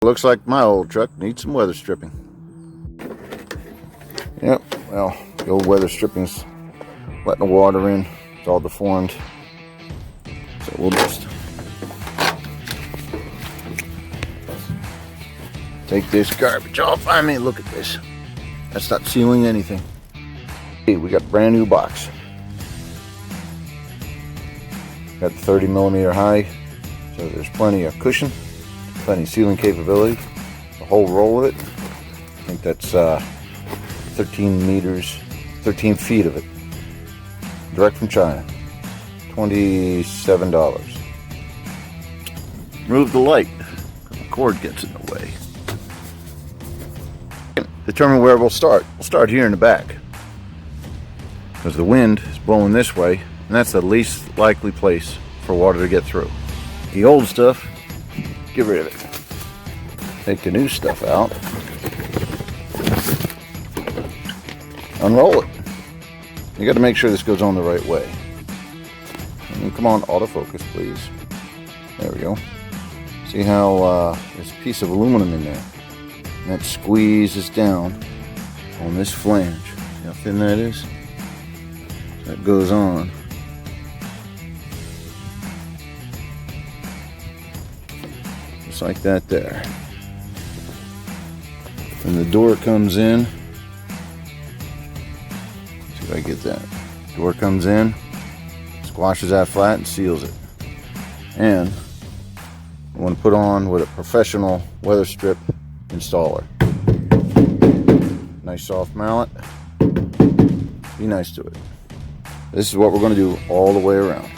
Looks like my old truck needs some weather stripping. Yep, well, the old weather stripping's letting the water in. It's all deformed. So we'll just take this garbage off. I mean, look at this. That's not sealing anything. Hey, we got a brand new box. Got 30mm high, so there's plenty of cushion, plenty of sealing capability. The whole roll of it, I think that's 13 feet of it. Direct from China. $27. Remove the light. The cord gets in the way. Determine where we'll start. We'll start here in the back, because the wind is blowing this way, and that's the least likely place for water to get through. The old stuff, get rid of it. Take the new stuff out. Unroll it. You got to make sure this goes on the right way. And come on, autofocus, please. There we go. See how there's a piece of aluminum in there. And that squeezes down on this flange. See how thin that is? That goes on. Just like that there. And the door comes in. See if I get that. Door comes in, squashes that flat and seals it. And I want to put on with a professional weather strip installer. Nice soft mallet. Be nice to it. This is what we're going to do all the way around.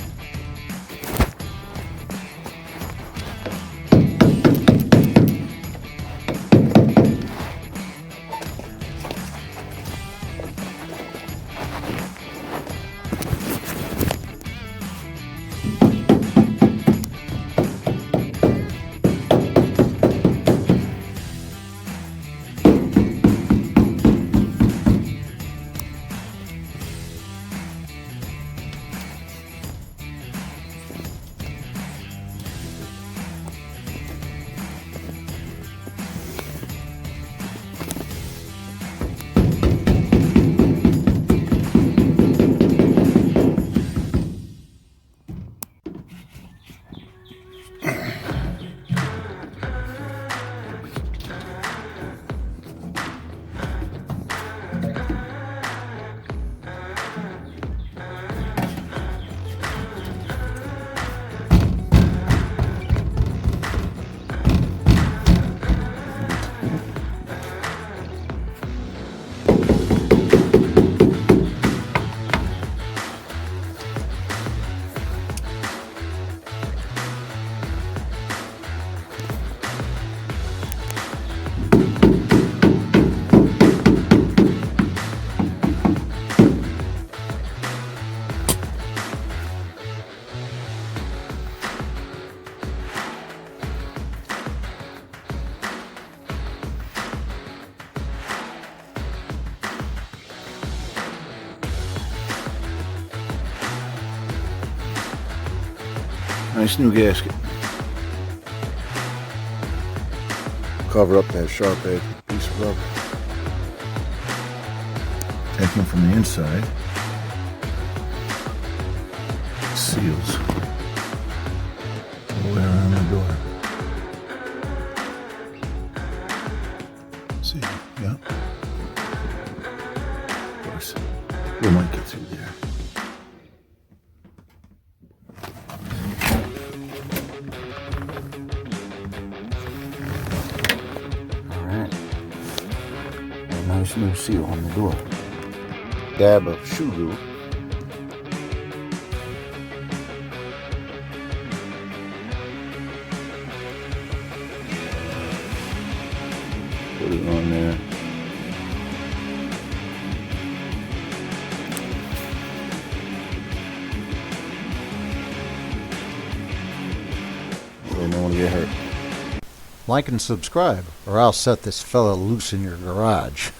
Nice new gasket. Cover up that sharp edge with a piece of rubber. Take them from the inside. Seals all the way around the door. See, yeah. Of course, we might get through there. Nice new seal on the door. Dab of shoe glue. Put it on there. Really don't want to get hurt. Like and subscribe, or I'll set this fella loose in your garage.